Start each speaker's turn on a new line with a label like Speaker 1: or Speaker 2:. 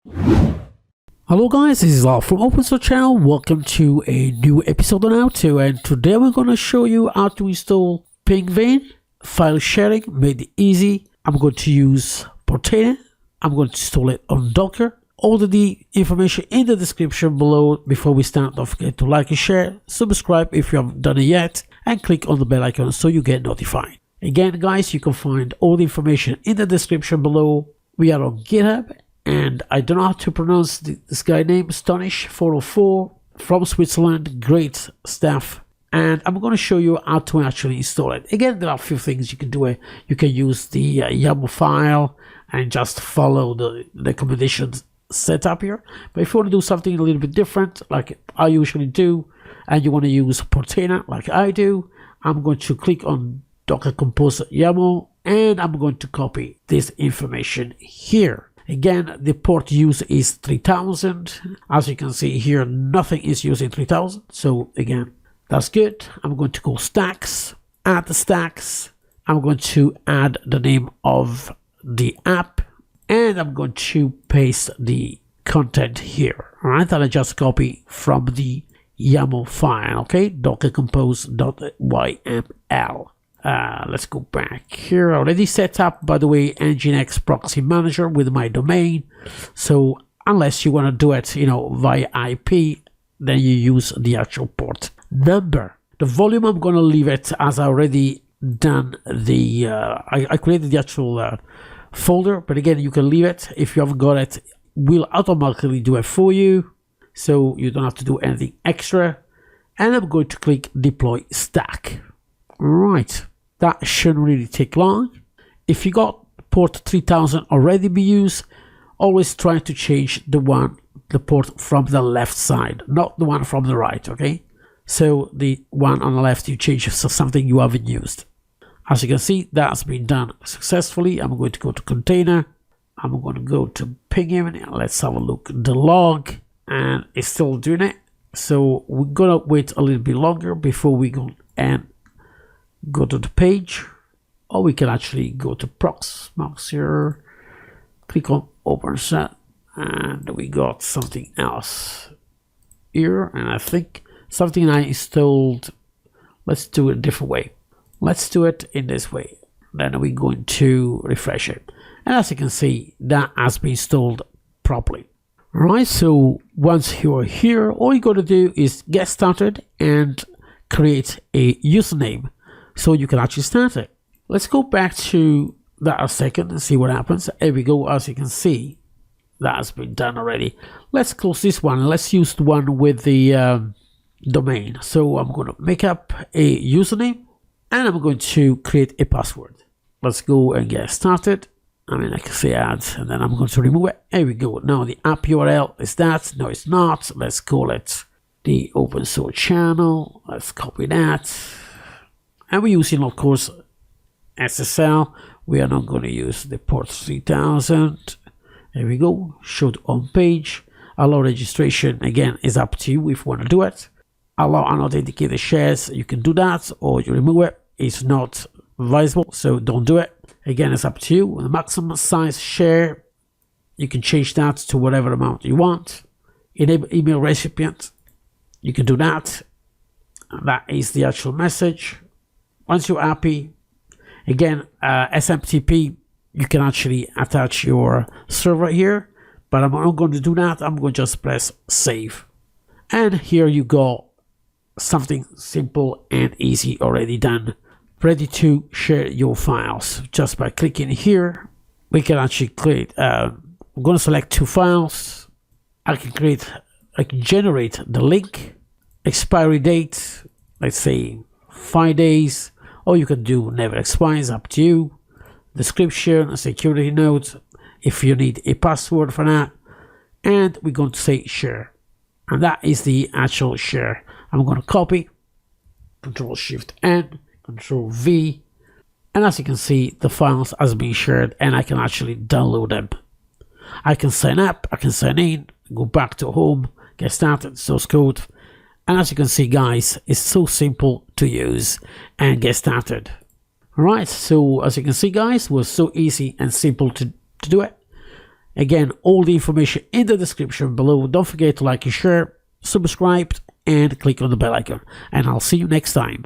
Speaker 1: Hello guys, this is Lal from Open Source Channel. Welcome to a new episode on how to, and today we're going to show you how to install Pingvin. File sharing made easy. I'm going to use Portainer. I'm going to install it on Docker. All the information in the description below. Before we start, don't forget to like and share, subscribe if you haven't done it yet, and click on the bell icon so you get notified. Again guys, you can find all the information in the description below. We are on GitHub. And I don't know how to pronounce this guy name, Stonish404 from Switzerland. Great stuff. And I'm going to show you how to actually install it. Again, there are a few things you can do. You can use the YAML file and just follow the recommendations set up here. But if you want to do something a little bit different, like I usually do, and you want to use Portainer like I do, I'm going to click on Docker Compose YAML, and I'm going to copy this information here. Again, the port used is 3000. As you can see here, nothing is using 3000. So again, that's good. I'm going to go stacks, add the stacks. I'm going to add the name of the app, and I'm going to paste the content here. All right, that I just copy from the YAML file. Okay, docker compose.yml. Let's go back here. Already set up, by the way, Nginx proxy manager with my domain. So unless you want to do it, via IP, then you use the actual port number. The volume, I'm going to leave it as I already done the. I created the actual folder, but again, you can leave it. If you haven't got it, we'll automatically do it for you, so you don't have to do anything extra. And I'm going to click deploy stack. Right. That shouldn't really take long. If you got port 3000 already be used, always try to change the port from the left side, not the one from the right, okay? So the one on the left you change to something you haven't used. As you can see, that's been done successfully. I'm going to go to container. I'm going to go to Pingvin. Let's have a look at the log, and it's still doing it. So we're gonna wait a little bit longer before we go and go to the page, or we can actually go to Proxmox here, click on open set, and we got something else here, and I think something I installed. Let's do it a different way. Let's do it in this way. Then we're going to refresh it, and as you can see, that has been installed properly. Alright, so once you're here, all you got to do is get started and create a username so you can actually start it. Let's go back to that a second and see what happens. Here we go. As you can see, that has been done already. Let's close this one. Let's use the one with the domain. So I'm going to make up a username, and I'm going to create a password. Let's go and get started. I can say add, and then I'm going to remove it. Here we go. Now the app URL is that. No, it's not. Let's call it the open source channel. Let's copy that. And we're using, of course, SSL. We are not going to use the port 3000. There we go. Show the home page. Allow registration, again, is up to you if you want to do it. Allow unauthenticated shares. You can do that, or you remove it. It's not advisable, so don't do it. Again, it's up to you. The maximum size share, you can change that to whatever amount you want. Enable email recipient. You can do that. And that is the actual message. Once you're happy, again, SMTP, you can actually attach your server here, but I'm not going to do that. I'm going to just press save. And here you go. Something simple and easy already done. Ready to share your files. Just by clicking here, we can actually create, I'm going to select two files. I can generate the link, expiry date, let's say 5 days. Or you can do never expires, up to you. Description, a security note, if you need a password for that. And we're going to say share. And that is the actual share. I'm going to copy, Control-Shift-N, Control-V. And as you can see, the files has been shared, and I can actually download them. I can sign up, I can sign in, go back to home, get started, source code. And as you can see, guys, it's so simple to use and get started. Alright, so as you can see, guys, it was so easy and simple to do it. Again, all the information in the description below. Don't forget to like and share, subscribe, and click on the bell icon. And I'll see you next time.